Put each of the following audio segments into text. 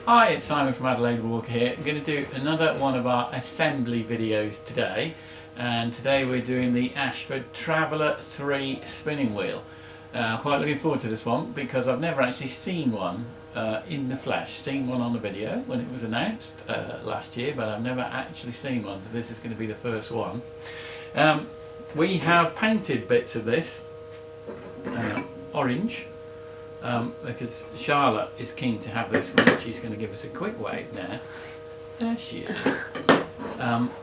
Hi, it's Simon from Adelaide Walker here. I'm going to do another one of our assembly videos today, and today we're doing the Ashford Traveller 3 spinning wheel. Quite looking forward to this one because I've never actually seen one in the flesh. Seen one on the video when it was announced last year, but I've never actually seen one, so this is going to be the first one. We have painted bits of this orange. Because Charlotte is keen to have this one. She's going to give us a quick wave now. There she is.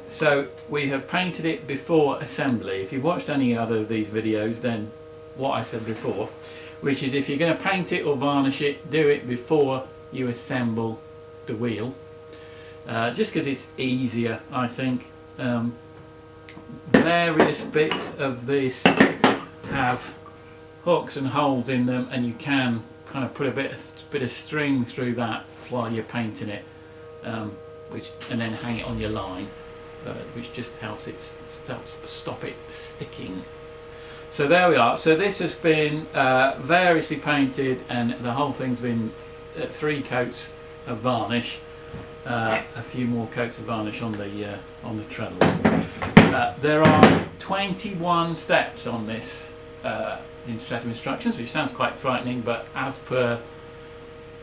So we have painted it before assembly. If you've watched any other of these videos, then what I said before, which is if you're going to paint it or varnish it, do it before you assemble the wheel. Just because it's easier, I think. Various bits of this have hooks and holes in them, and you can kind of put a bit of string through that while you're painting it, and then hang it on your line, which just helps it stop it sticking. So there we are. So this has been variously painted, and the whole thing's been 3 coats of varnish, a few more coats of varnish on the treadles. There are 21 steps on this set of instructions, which sounds quite frightening, but as per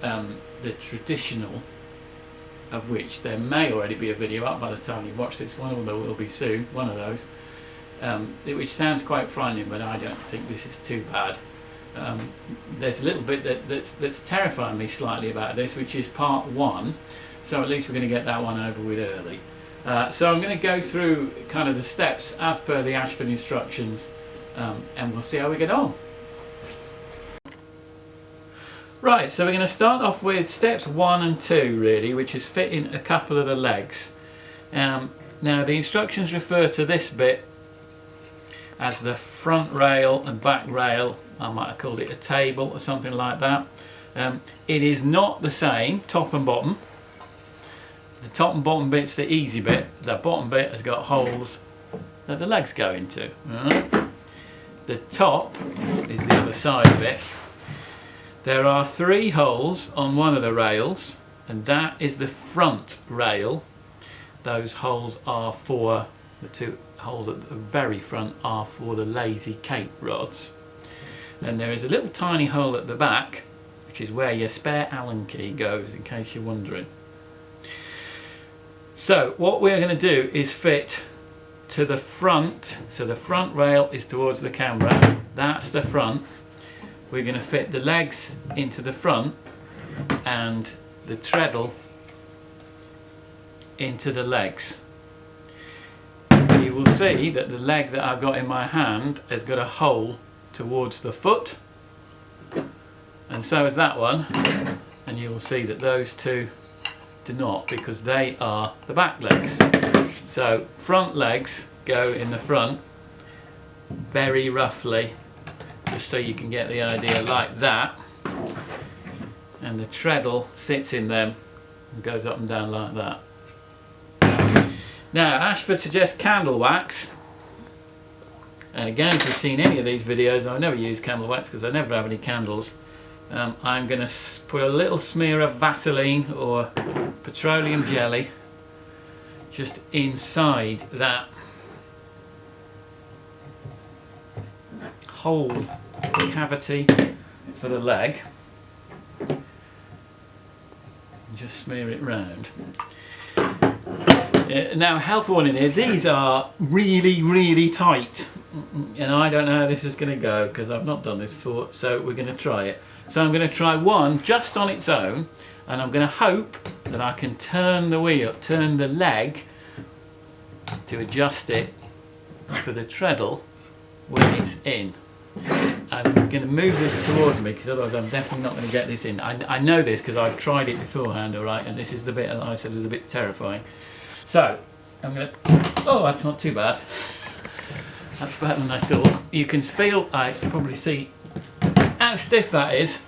the traditional, of which there may already be a video up by the time you watch this one, or there will be soon, one of those, which sounds quite frightening, but I don't think this is too bad. There's a little bit that's terrifying me slightly about this, which is part 1, so at least we're going to get that one over with early. So I'm going to go through kind of the steps as per the Ashford instructions, and we'll see how we get on. Right, so we're going to start off with steps 1 and 2 really, which is fitting a couple of the legs. Now the instructions refer to this bit as the front rail and back rail. I might have called it a table or something like that. It is not the same top and bottom. The top and bottom bit's the easy bit. The bottom bit has got holes that the legs go into. The top is the other side of it. There are 3 holes on one of the rails, and that is the front rail. Those holes are for, the 2 holes at the very front are for the lazy cape rods. Then there is a little tiny hole at the back, which is where your spare Allen key goes, in case you're wondering. So what we're going to do is fit to the front, so the front rail is towards the camera, that's the front. We're going to fit the legs into the front and the treadle into the legs. You will see that the leg that I've got in my hand has got a hole towards the foot, and so has that one, and you will see that those 2 do not, because they are the back legs. So front legs go in the front very roughly, just so you can get the idea, like that, and the treadle sits in them and goes up and down like that. Now Ashford suggests candle wax, and again, if you've seen any of these videos, I never use candle wax because I never have any candles. I'm going to put a little smear of Vaseline or petroleum jelly just inside that hole cavity for the leg, and just smear it round. Now, health warning here, these are really tight, and I don't know how this is going to go because I've not done this before, so we're going to try it. So I'm going to try one just on its own, and I'm going to hope that I can turn the wheel, turn the leg to adjust it for the treadle when it's in. I'm going to move this towards me because otherwise I'm definitely not going to get this in. I know this because I've tried it beforehand, alright, and this is the bit that I said was a bit terrifying. So I'm going to, oh, that's not too bad. That's better than I thought. You can feel, I probably see how stiff that is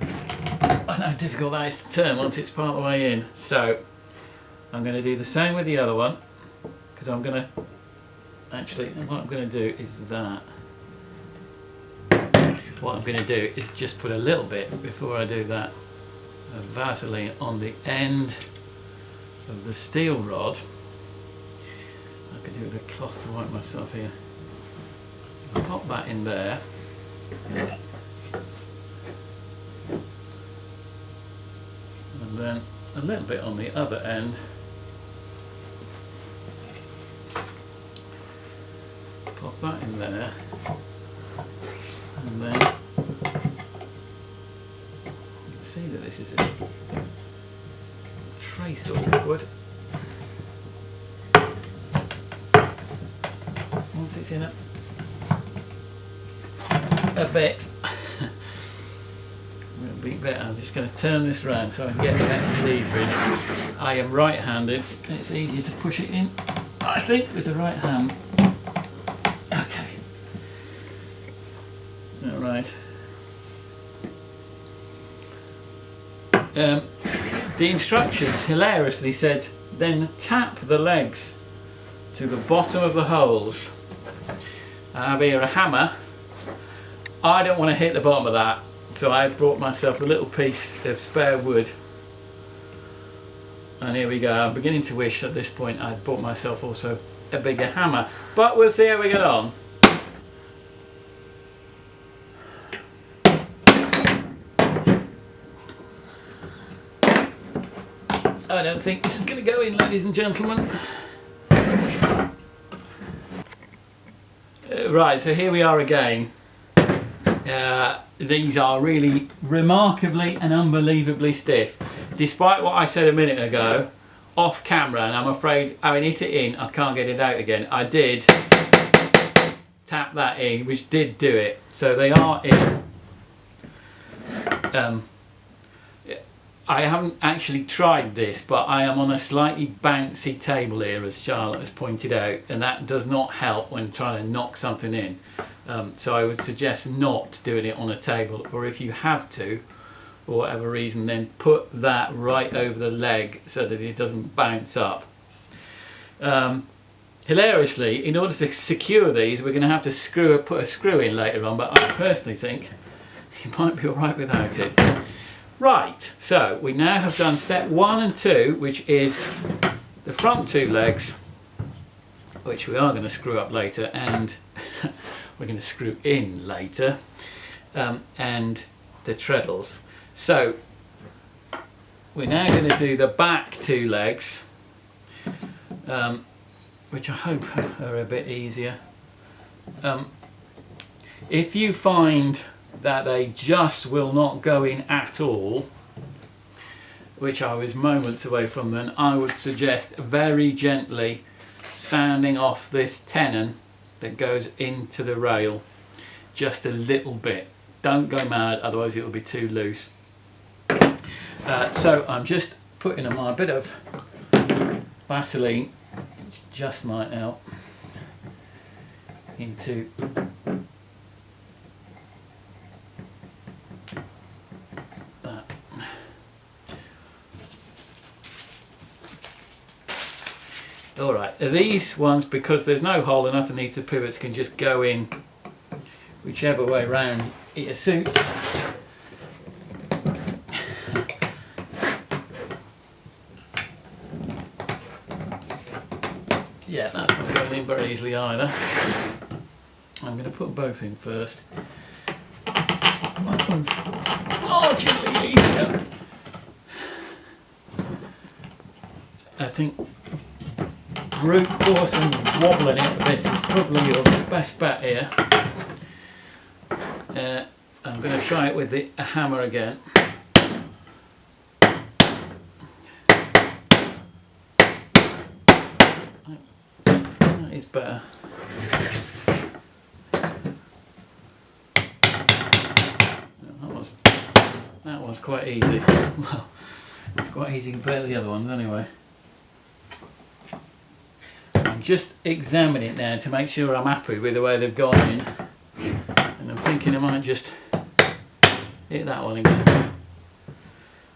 and how difficult that is to turn once it's part of the way in. So I'm going to do the same with the other one, because I'm going to, actually what I'm going to do is that what I'm going to do is just put a little bit, before I do that, of Vaseline on the end of the steel rod. I could do with a cloth to wipe myself here. Pop that in there. And then a little bit on the other end. Pop that in there. And then you can see that this is a trace awkward. Once it's in a bit, it'll be better. I'm just going to turn this round so I can get better leverage. I am right-handed, and it's easier to push it in, I think, with the right hand. Okay. All right. The instructions hilariously said, then tap the legs to the bottom of the holes. I have here a hammer. I don't want to hit the bottom of that, so I brought myself a little piece of spare wood. And here we go. I'm beginning to wish at this point I'd bought myself also a bigger hammer. But we'll see how we get on. I don't think this is going to go in, ladies and gentlemen. Right, so here we are again. These are really remarkably and unbelievably stiff. Despite what I said a minute ago, off camera, and I'm afraid having hit it in, I can't get it out again. I did tap that in, which did do it. So they are in. I haven't actually tried this, but I am on a slightly bouncy table here, as Charlotte has pointed out, and that does not help when trying to knock something in. So I would suggest not doing it on a table, or if you have to, for whatever reason, then put that right over the leg so that it doesn't bounce up. Hilariously, in order to secure these, we're going to have to put a screw in later on, but I personally think you might be alright without it. Right, so we now have done step 1 and 2, which is the front two legs, which we are going to screw up later, and we're going to screw in later, and the treadles. So we're now going to do the back two legs, which I hope are a bit easier. If you find that they just will not go in at all, which I was moments away from, then I would suggest very gently sanding off this tenon that goes into the rail just a little bit. Don't go mad, otherwise it will be too loose. So I'm just putting on my bit of Vaseline, which just might help, into that. Alright, these ones, because there's no hole and nothing needs the pivots, can just go in whichever way round it suits. Yeah, that's not going in very easily either. I'm going to put both in first. That one's marginally easier. I think brute force and wobbling it a bit is probably your best bet here. I'm going to try it with a hammer again. That is better. That was quite easy. Well, it's quite easy compared to the other ones anyway. I'm just examining it now to make sure I'm happy with the way they've gone in, and I'm thinking I might just hit that one again.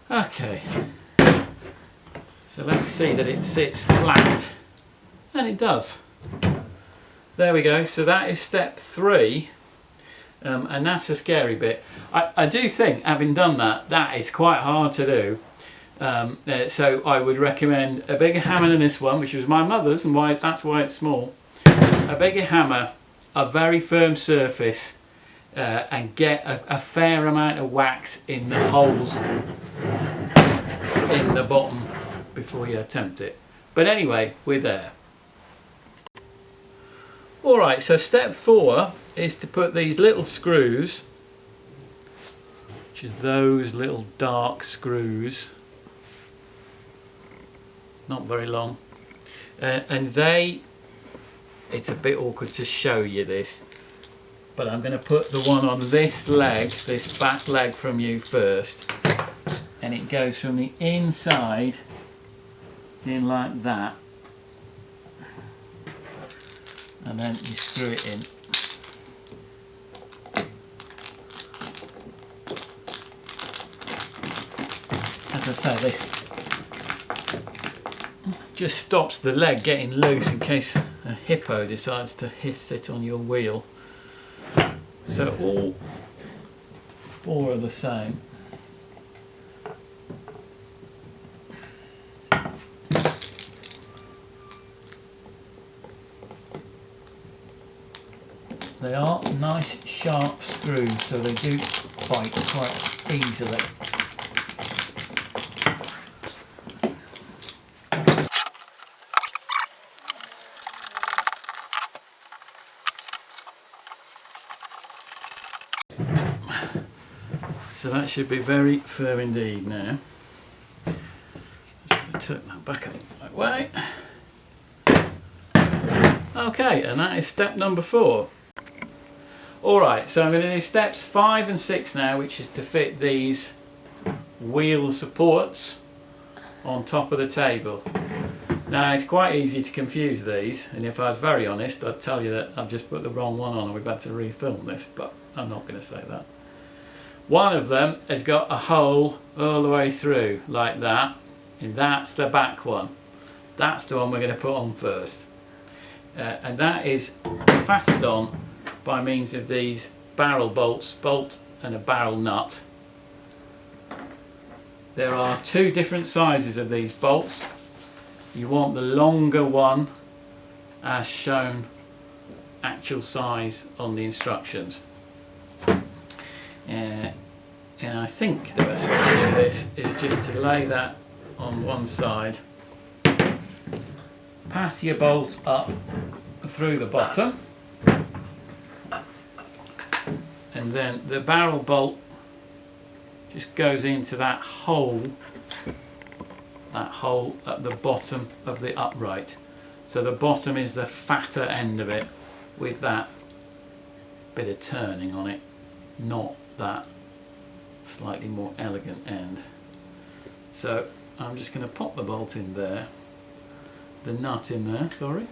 Okay, so let's see that it sits flat, and it does. There we go. So that is step 3. and that's the scary bit. I do think, having done that, that is quite hard to do. So I would recommend a bigger hammer than this one, which was my mother's, and that's why it's small. A bigger hammer, a very firm surface, and get a fair amount of wax in the holes in the bottom before you attempt it. But anyway, we're there. Alright, so step 4 is to put these little screws, which is those little dark screws, not very long, and it's a bit awkward to show you this, but I'm going to put the one on this leg, this back leg from you first, and it goes from the inside in like that, and then you screw it in. As I say, this just stops the leg getting loose in case a hippo decides to sit on your wheel. So all 4 are the same. They are nice sharp screws, so they do bite quite easily. So that should be very firm indeed now. Just going to turn that back up that way. Okay, and that is step number 4. Alright, so I'm going to do steps 5 and 6 now, which is to fit these wheel supports on top of the table. Now it's quite easy to confuse these, and if I was very honest I'd tell you that I've just put the wrong one on and we've had to refilm this, but I'm not going to say that. One of them has got a hole all the way through like that, and that's the back one. That's the one we're going to put on first, and that is fastened on by means of these barrel bolts, bolt and a barrel nut. There are 2 different sizes of these bolts. You want the longer one as shown actual size on the instructions. And I think the best way to do this is just to lay that on one side, pass your bolt up through the bottom, and then the barrel bolt just goes into that hole at the bottom of the upright. So the bottom is the fatter end of it with that bit of turning on it, not that slightly more elegant end. So I'm just going to pop the bolt in there, the nut in there, sorry,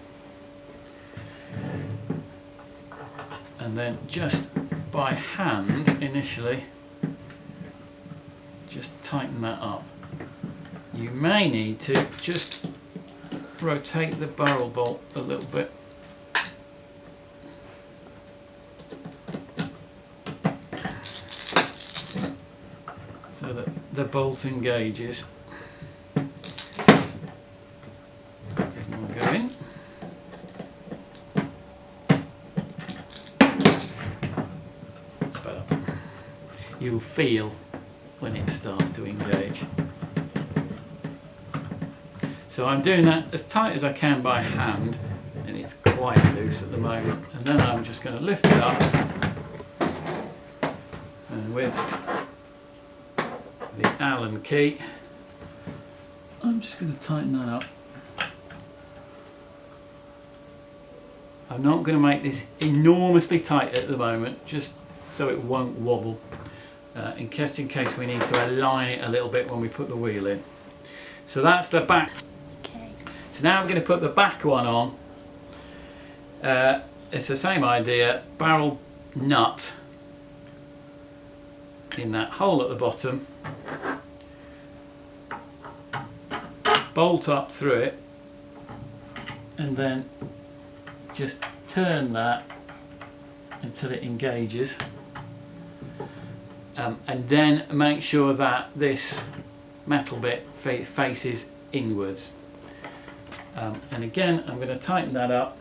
and then just by hand initially just tighten that up. You may need to just rotate the barrel bolt a little bit so that the bolt engages. Doesn't want to go in. That's better. You'll feel when it starts to engage. So I'm doing that as tight as I can by hand, and it's quite loose at the moment, and then I'm just going to lift it up, and with the Allen key I'm just going to tighten that up. I'm not going to make this enormously tight at the moment, just so it won't wobble, in case we need to align it a little bit when we put the wheel in. So that's the back. Okay. So now I'm going to put the back one on. It's the same idea, barrel nut in that hole at the bottom, bolt up through it, and then just turn that until it engages, and then make sure that this metal bit faces inwards. And again, I'm going to tighten that up.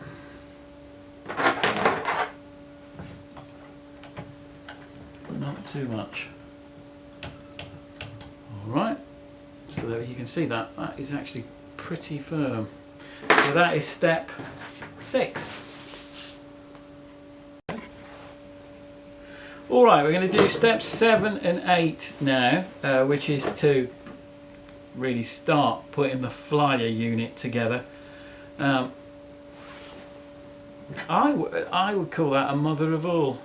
But not too much. Alright, so there you can see that is actually pretty firm. So that is step 6. Alright, we're going to do steps 7 and 8 now, which is to really start putting the flyer unit together. I would call that a mother of all,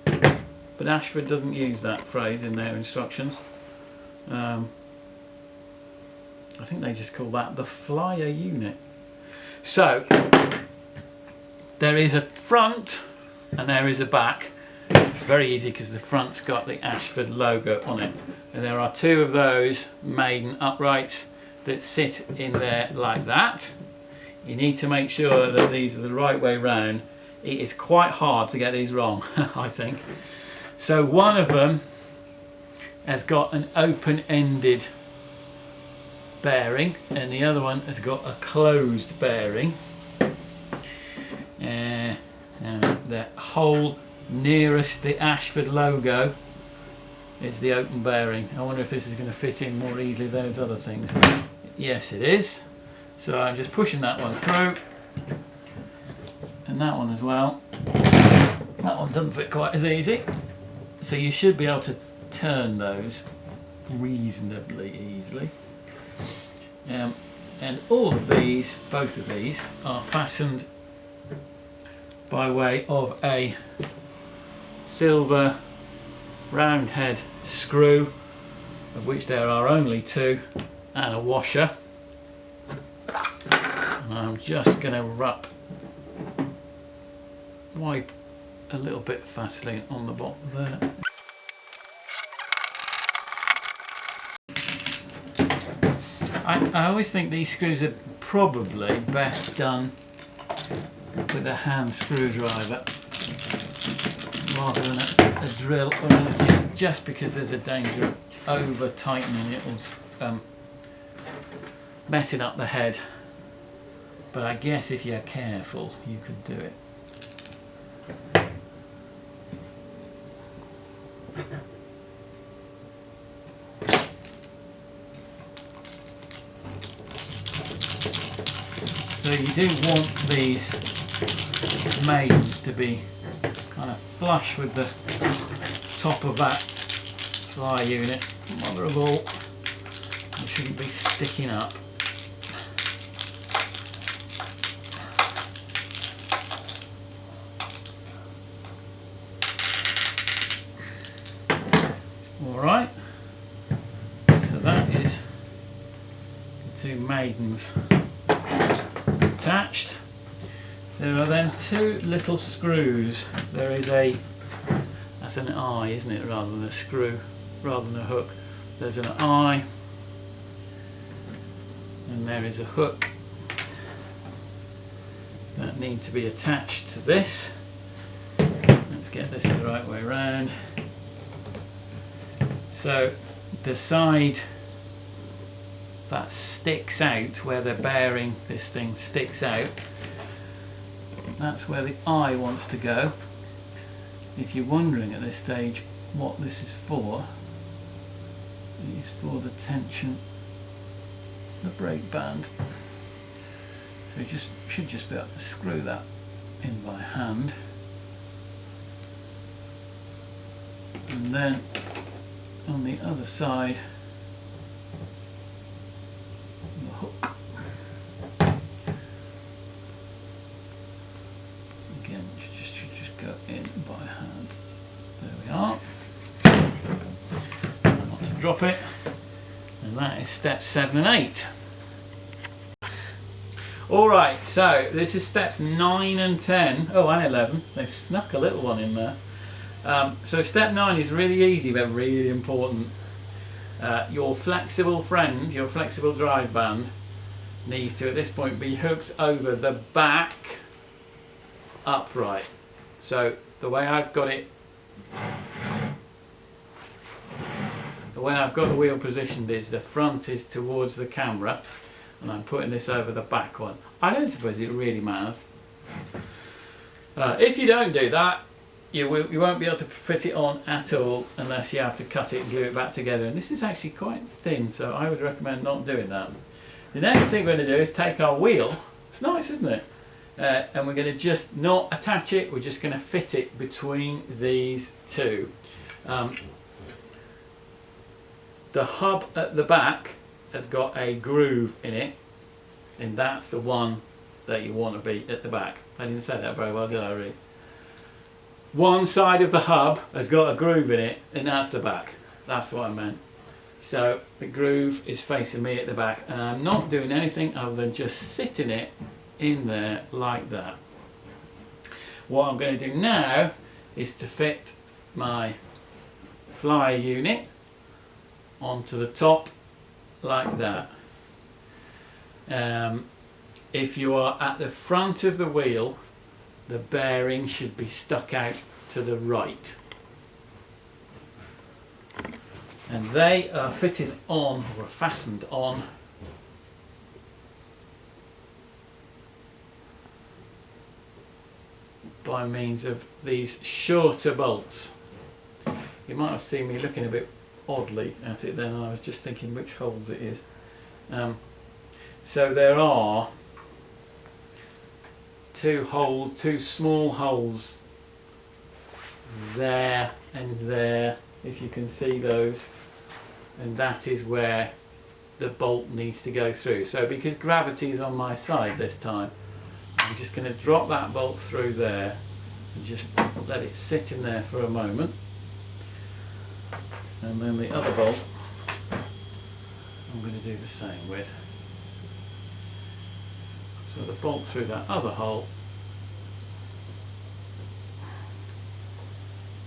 but Ashford doesn't use that phrase in their instructions. I think they just call that the flyer unit. So there is a front and there is a back. It's very easy because the front's got the Ashford logo on it, and there are 2 of those Maiden uprights that sit in there like that. You need to make sure that these are the right way round. It is quite hard to get these wrong, I think. So one of them has got an open-ended bearing and the other one has got a closed bearing. The hole nearest the Ashford logo is the open bearing. I wonder if this is going to fit in more easily than those other things. Yes, it is. So I'm just pushing that one through, and that one as well. That one doesn't fit quite as easy. So you should be able to turn those reasonably easily. And all of these, both of these, are fastened by way of a silver round head screw, of which there are only 2, and a washer. And I'm just going to wipe a little bit of Vaseline on the bottom there. I always think these screws are probably best done with a hand screwdriver rather than a drill or anything, just because there's a danger of over tightening it or messing up the head. But I guess if you're careful you could do it. So you do want these Maidens to be kind of flush with the top of that fly unit. Mother of all, they shouldn't be sticking up. Alright, so that is the 2 Maidens attached. There are then 2 little screws. There is that's an eye, isn't it, rather than a screw, rather than a hook. There's an eye, and there is a hook that need to be attached to this. Let's get this the right way around. So the side that sticks out, where the bearing, this thing sticks out, that's where the eye wants to go. If you're wondering at this stage what this is for, it is for the tension, the brake band. So you should just be able to screw that in by hand, and then on the other side the hook. Again, should just go in by hand. There we are. Not to drop it. And that is steps 7 and 8. Alright, so this is steps 9 and 10. Oh, and 11. They've snuck a little one in there. So step 9 is really easy but really important. Your flexible friend, your flexible drive band, needs to at this point be hooked over the back upright. So the way I've got it when I've got the wheel positioned is the front is towards the camera, and I'm putting this over the back one. I don't suppose it really matters. If you don't do that, you won't be able to fit it on at all unless you have to cut it and glue it back together. And this is actually quite thin, so I would recommend not doing that. The next thing we're going to do is take our wheel. It's nice, isn't it? And we're going to just not attach it, we're just going to fit it between these two. The hub at the back has got a groove in it, and that's the one that you want to be at the back. I didn't say that very well, did I really? One side of the hub has got a groove in it, and that's the back. That's what I meant. So the groove is facing me at the back, and I'm not doing anything other than just sitting it in there like that. What I'm going to do now is to fit my flyer unit onto the top like that. If you are at the front of the wheel, the bearing should be stuck out to the right, and they are fitted on or fastened on by means of these shorter bolts. You might have seen me looking a bit oddly at it then. I was just thinking which holes it is. So there are two small holes there and there, if you can see those, and that is where the bolt needs to go through. So because gravity is on my side this time, I'm just going to drop that bolt through there and just let it sit in there for a moment, and then the other bolt I'm going to do the same with. So the bolt through that other hole,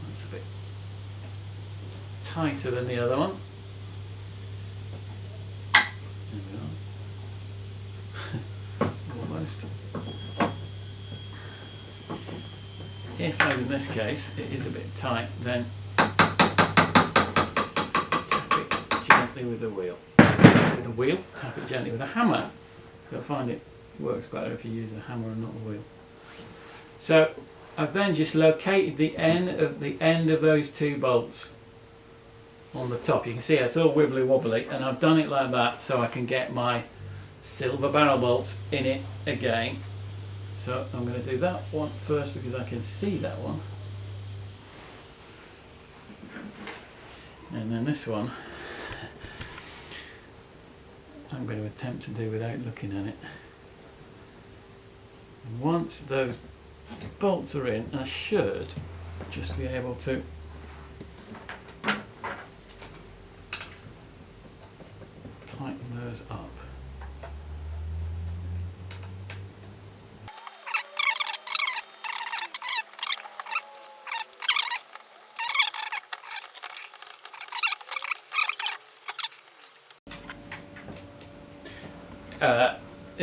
that's a bit tighter than the other one. There we are. Almost. If, as in this case, it is a bit tight, then tap it gently with the wheel. With the wheel, tap it gently with a hammer. You'll find it works better if you use a hammer and not a wheel. So I've then just located the end of those two bolts on the top. You can see it's all wibbly wobbly, and I've done it like that so I can get my silver barrel bolts in it again. So I'm going to do that one first because I can see that one, and then this one I'm going to attempt to do without looking at it. And once those bolts are in, I should just be able to tighten those up.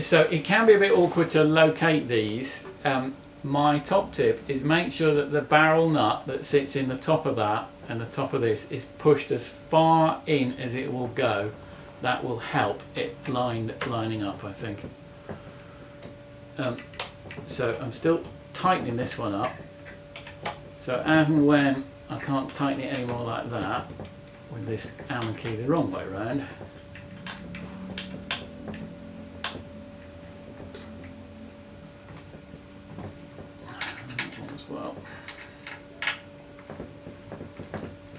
So it can be a bit awkward to locate these. My top tip is make sure that the barrel nut that sits in the top of that and the top of this is pushed as far in as it will go. That will help it lining up, I think. So I'm still tightening this one up. So as and when I can't tighten it anymore like that, with this Allen key the wrong way around,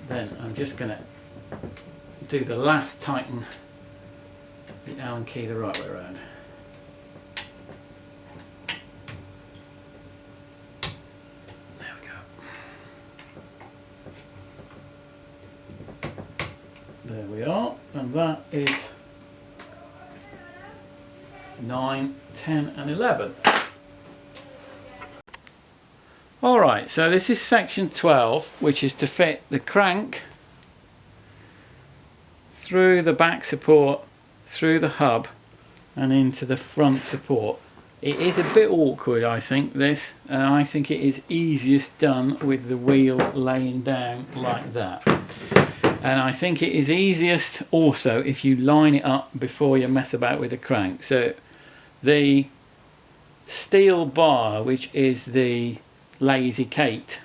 then I'm just going to do the last tighten the Allen key the right way around. There we go. There we are, and that is 9, 10 and 11. Alright, so this is section 12, which is to fit the crank through the back support, through the hub and into the front support. It is a bit awkward, I think, this, and I think it is easiest done with the wheel laying down like that. And I think it is easiest also if you line it up before you mess about with the crank. So the steel bar, which is the lazy Kate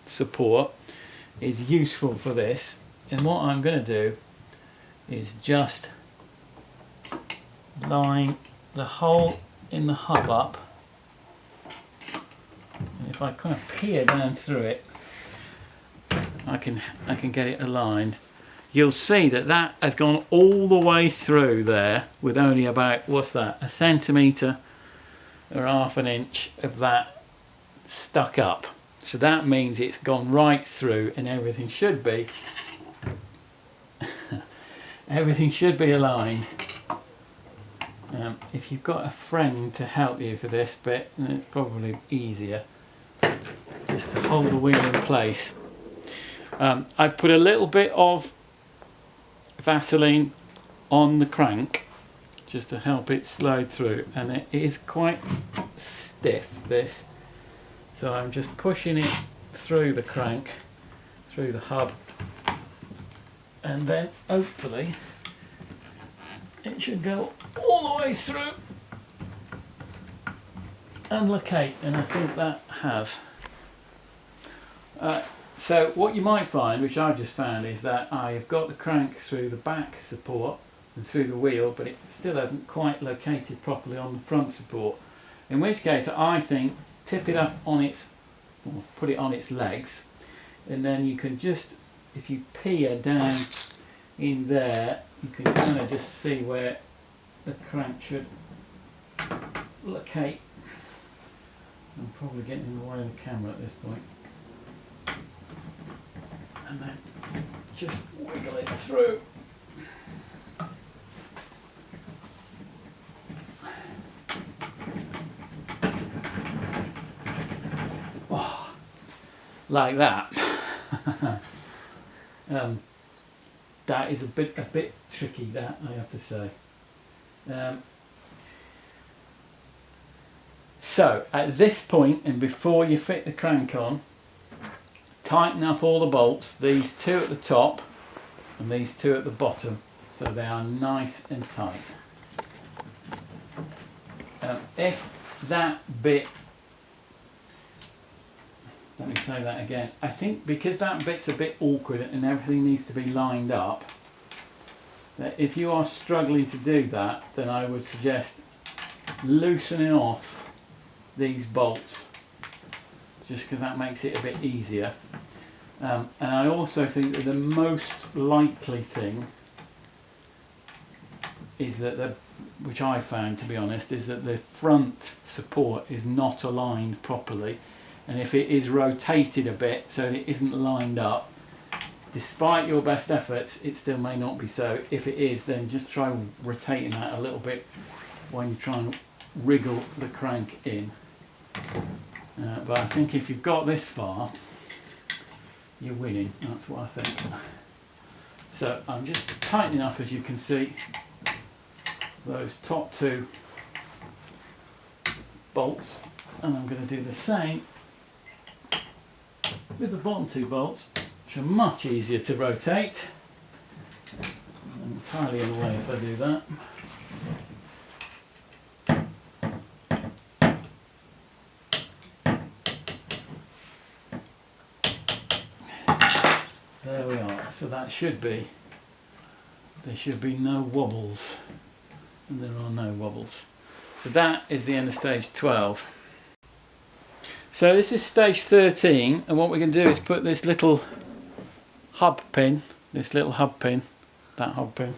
support, is useful for this. And what I'm going to do is just line the hole in the hub up. And if I kind of peer down through it, I can get it aligned. You'll see that that has gone all the way through there with only about, what's that, a centimetre or half an inch of that stuck up. So that means it's gone right through, and everything should be everything should be aligned. If you've got a friend to help you for this bit, then it's probably easier just to hold the wheel in place. I've put a little bit of Vaseline on the crank just to help it slide through, and it is quite stiff, this, so I'm just pushing it through the crank, through the hub, and then hopefully it should go all the way through and locate, and I think that has. So what you might find, which I've just found, is that I've got the crank through the back support and through the wheel, but it still hasn't quite located properly on the front support. In which case I think tip it up on its, or put it on its legs, and then you can just, if you peer down in there, you can kind of just see where the crank should locate. I'm probably getting in the way of the camera at this point. And then just wiggle it through. Oh, like that. That is a bit tricky, that, I have to say. So at this point, and before you fit the crank on, tighten up all the bolts, these two at the top and these two at the bottom, so they are nice and tight. If that bit, let me say that again, I think because that bit's a bit awkward and everything needs to be lined up, that if you are struggling to do that, then I would suggest loosening off these bolts, just because that makes it a bit easier. And I also think that the most likely thing is that which I found, to be honest, is that the front support is not aligned properly, and if it is rotated a bit so that it isn't lined up, despite your best efforts, it still may not be so. If it is, then just try rotating that a little bit when you try and wriggle the crank in. But I think if you've got this far, you're winning. That's what I think. So I'm just tightening up, as you can see, those top two bolts, and I'm going to do the same with the bottom two bolts, which are much easier to rotate. I'm entirely in the way if I do that. There we are. So that should be, there should be no wobbles, and there are no wobbles. So that is the end of stage 12. So this is stage 13, and what we're going to do is put this little hub pin, that hub pin,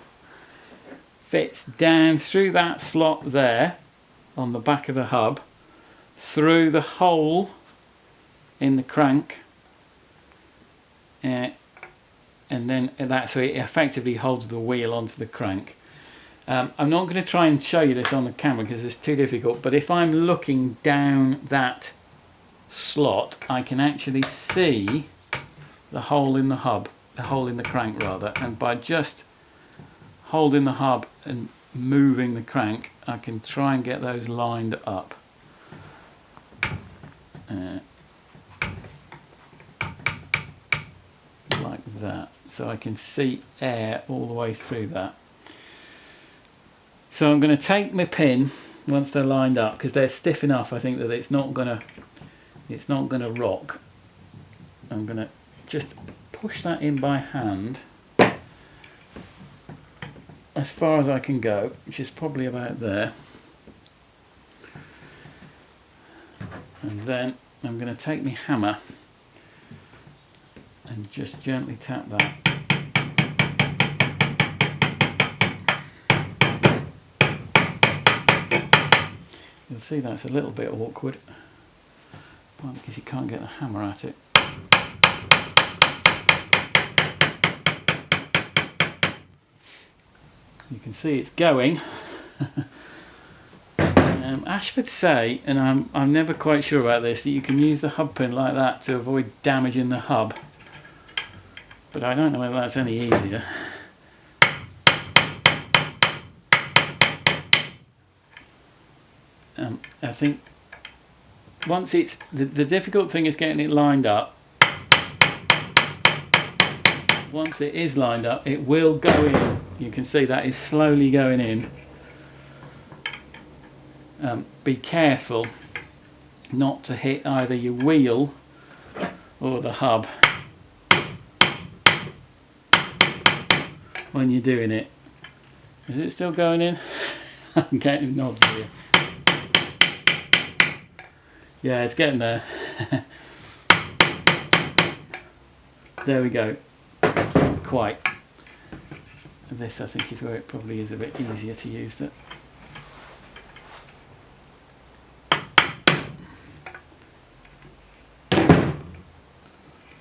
fits down through that slot there on the back of the hub, through the hole in the crank, and then that, so it effectively holds the wheel onto the crank. I'm not going to try and show you this on the camera because it's too difficult, but if I'm looking down that slot, I can actually see the hole in the hub, the hole in the crank rather, and by just holding the hub and moving the crank, I can try and get those lined up. Like like that, so I can see air all the way through that. So I'm going to take my pin once they're lined up, because they're stiff enough I think that it's not going to rock. I'm going to just push that in by hand as far as I can go, which is probably about there. And then I'm going to take my hammer and just gently tap that. You'll see that's a little bit awkward, because you can't get the hammer at it. You can see it's going. Ashford say, and I'm never quite sure about this, that you can use the hub pin like that to avoid damaging the hub, but I don't know whether that's any easier. I think once it's the difficult thing is getting it lined up. Once it is lined up, it will go in. You can see that is slowly going in. Be careful not to hit either your wheel or the hub when you're doing it. Is it still going in? I'm getting nods here. Yeah, it's getting there. There we go. Not quite. This I think is where it probably is a bit easier to use that.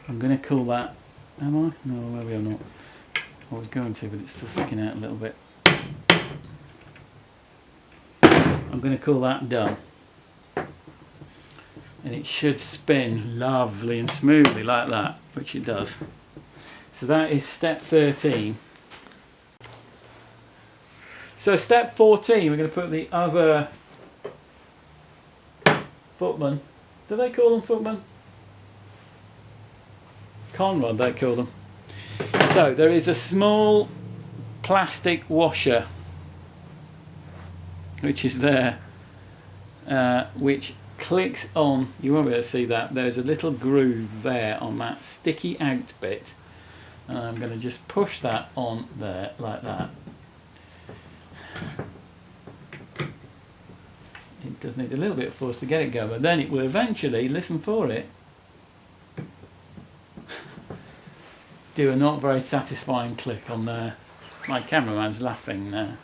I'm going to call that, am I? No, maybe I'm not. I was going to, but it's still sticking out a little bit. I'm going to call that done. And it should spin lovely and smoothly like that, which it does. So that is step 13. So step 14, we're going to put the other Footman. Do they call them Footman? Conrod, they call them. So there is a small plastic washer which is there, which clicks on. You won't be able to see that. There's a little groove there on that sticky out bit, and I'm going to just push that on there like that. It does need a little bit of force to get it going, but then it will eventually, listen for it, do a not very satisfying click on there. My cameraman's laughing now.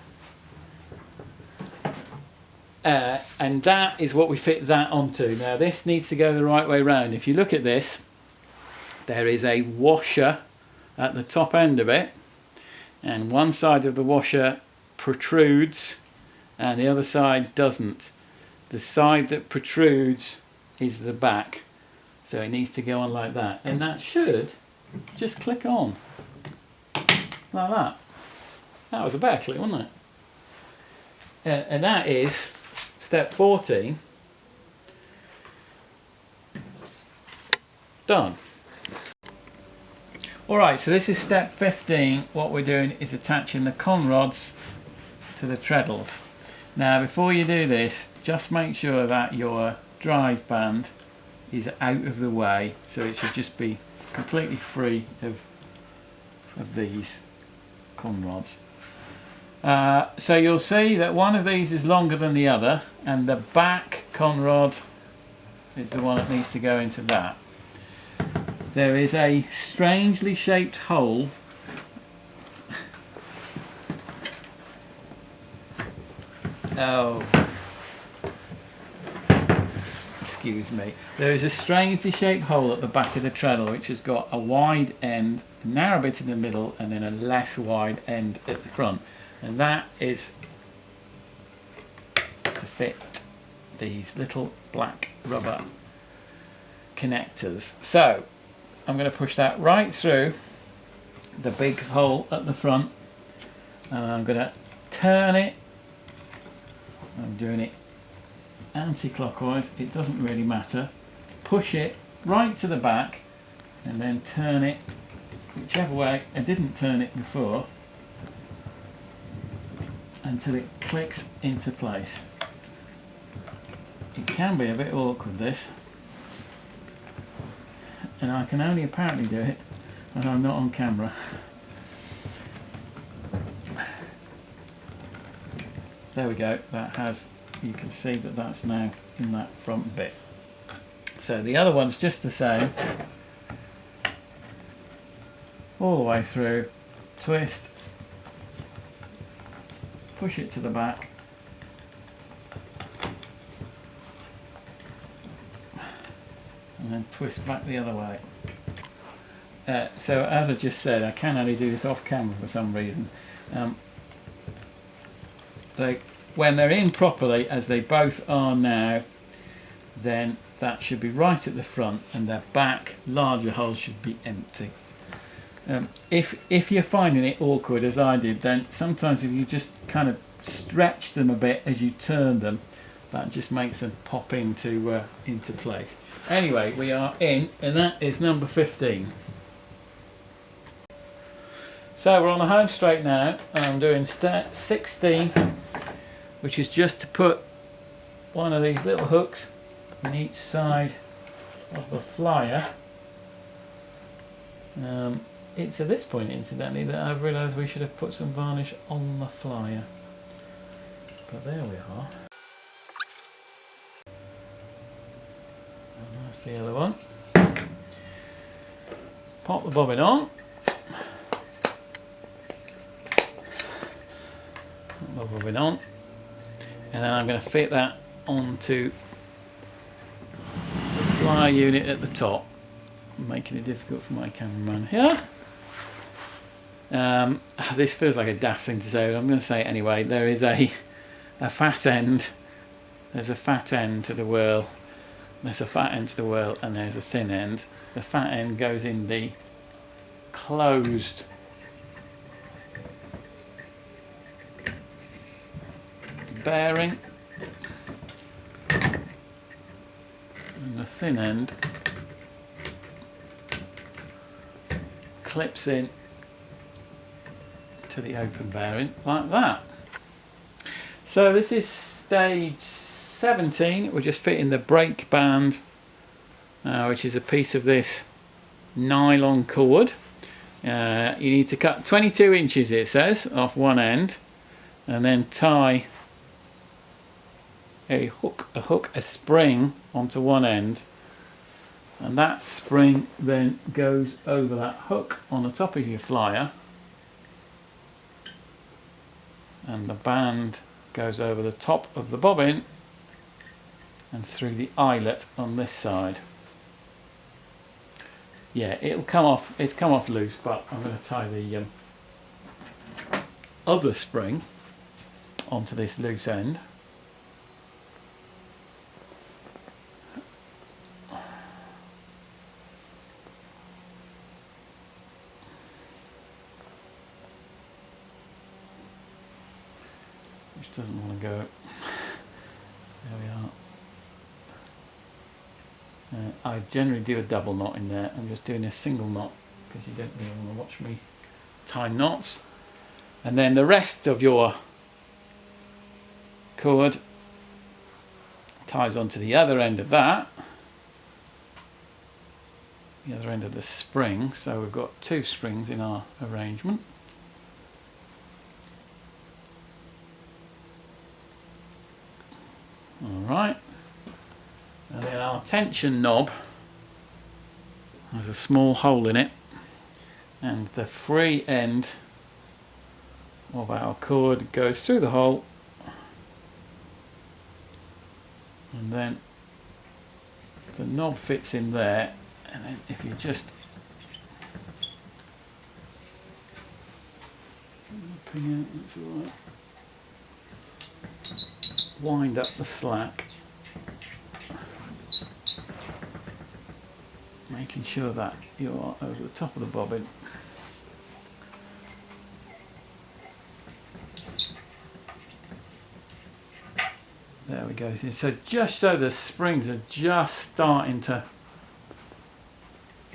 And that is what we fit that onto. Now this needs to go the right way round. If you look at this, there is a washer at the top end of it, and one side of the washer protrudes and the other side doesn't. The side that protrudes is the back, so it needs to go on like that, and that should just click on like that. That was a better click, wasn't it? And that is step 14 done. Alright, so this is step 15. What we're doing is attaching the Conrods to the treadles. Now before you do this, just make sure that your drive band is out of the way, so it should just be completely free of these Conrods. So you'll see that one of these is longer than the other, and the back Conrod is the one that needs to go into that. There is a strangely shaped hole excuse me. There is a strangely shaped hole at the back of the treadle which has got a wide end, a narrow bit in the middle, and then a less wide end at the front. And that is to fit these little black rubber connectors. So I'm going to push that right through the big hole at the front, and I'm going to turn it. I'm doing it anti-clockwise, it doesn't really matter. Push it right to the back and then turn it whichever way. I didn't turn it before until it clicks into place. It can be a bit awkward, this, and I can only apparently do it when I'm not on camera. There we go, that has, you can see that that's now in that front bit. So the other one's just the same, all the way through, twist, push it to the back, and then twist back the other way. So as I just said, I can only do this off camera for some reason. When they're in properly, as they both are now, then that should be right at the front, and their back larger hole should be empty. If you're finding it awkward as I did, then sometimes if you just kind of stretch them a bit as you turn them, that just makes them pop into place. Anyway, we are in, and that is number 15. So we're on the home straight now. I'm doing 16, which is just to put one of these little hooks in each side of the flyer. It's at this point, incidentally, that I've realised we should have put some varnish on the flyer. But there we are. And that's the other one. Pop the bobbin on. Pop the bobbin on. And then I'm going to fit that onto the flyer unit at the top, making it difficult for my cameraman here. This feels like a daft thing to say, but I'm going to say it anyway. There is a fat end. There's a fat end to the whirl. There's a fat end to the whirl, and there's a thin end. The fat end goes in the closed bearing, and the thin end clips in to the open bearing like that. So this is stage 17. We're just fitting the brake band, which is a piece of this nylon cord. You need to cut 22 inches, it says, off one end, and then tie a spring onto one end, and that spring then goes over that hook on the top of your flyer, and the band goes over the top of the bobbin and through the eyelet on this side. Yeah, it'll come off, it's come off loose, but I'm going to tie the other spring onto this loose end. Which doesn't want to go. There we are. I generally do a double knot in there. I'm just doing a single knot because you don't really want to watch me tie knots. And then the rest of your cord ties onto the other end of that, the other end of the spring. So we've got two springs in our arrangement. Alright, and then our tension knob has a small hole in it, and the free end of our cord goes through the hole, and then the knob fits in there, and then if you just pin out, that's alright. Wind up the slack, making sure that you are over the top of the bobbin. There we go. So just so the springs are just starting to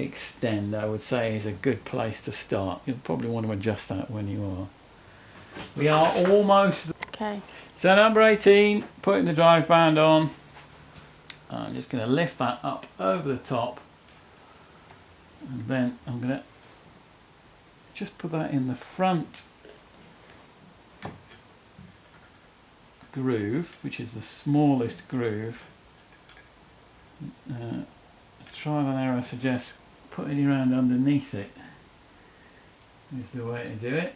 extend, I would say, is a good place to start. You'll probably want to adjust that when you are. We are almost. Okay. So number 18, putting the drive band on. I'm just going to lift that up over the top, and then I'm going to just put that in the front groove, which is the smallest groove. Trial and error suggests putting your hand underneath it is the way to do it.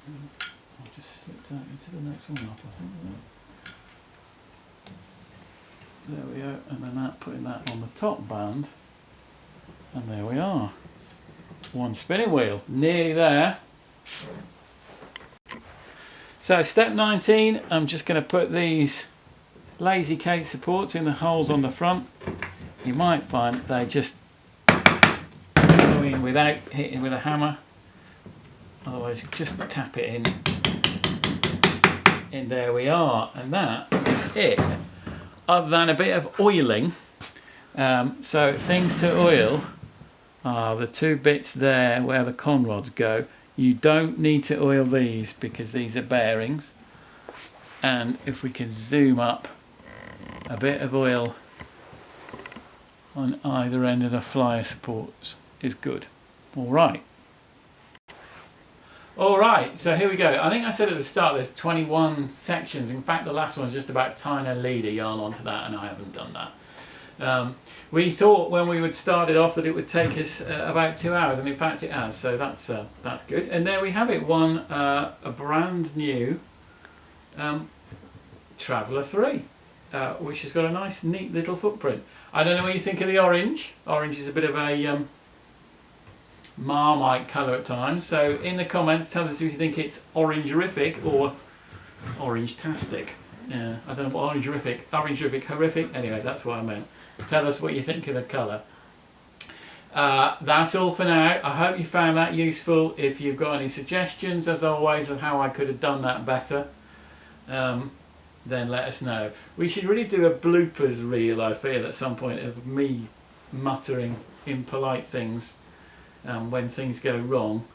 I'll just slip that into the next one up, I think. There we go, and then putting that on the top band, and there we are. One spinning wheel, nearly there. So step 19, I'm just going to put these lazy Kate supports in the holes on the front. You might find they just go in without hitting with a hammer. Otherwise, you just tap it in. And there we are. And that is it. Other than a bit of oiling. So things to oil are the two bits there where the Conrods go. You don't need to oil these because these are bearings. And if we can zoom up, a bit of oil on either end of the flyer supports is good. Alright, so here we go. I think I said at the start there's 21 sections. In fact, the last one's just about tying a leader yarn onto that, and I haven't done that. We thought when we would start it off that it would take us about 2 hours, and in fact it has, so that's good. And there we have it, a brand new Traveller 3, which has got a nice neat little footprint. I don't know what you think of the orange. Orange is a bit of a Marmite colour at times, so in the comments tell us if you think it's orange-rific or orange-tastic. Yeah, I don't know what orange-rific, horrific, anyway, that's what I meant. Tell us what you think of the colour. That's all for now. I hope you found that useful. If you've got any suggestions, as always, of how I could have done that better, then let us know. We should really do a bloopers reel, I feel, at some point, of me muttering impolite things when things go wrong.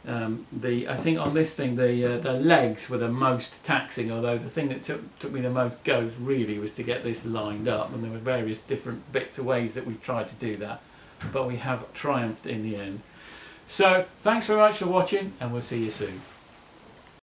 I think on this thing the legs were the most taxing, although the thing that took me the most goes really was to get this lined up, and there were various different bits of ways that we tried to do that, but we have triumphed in the end. So thanks very much for watching, and we'll see you soon.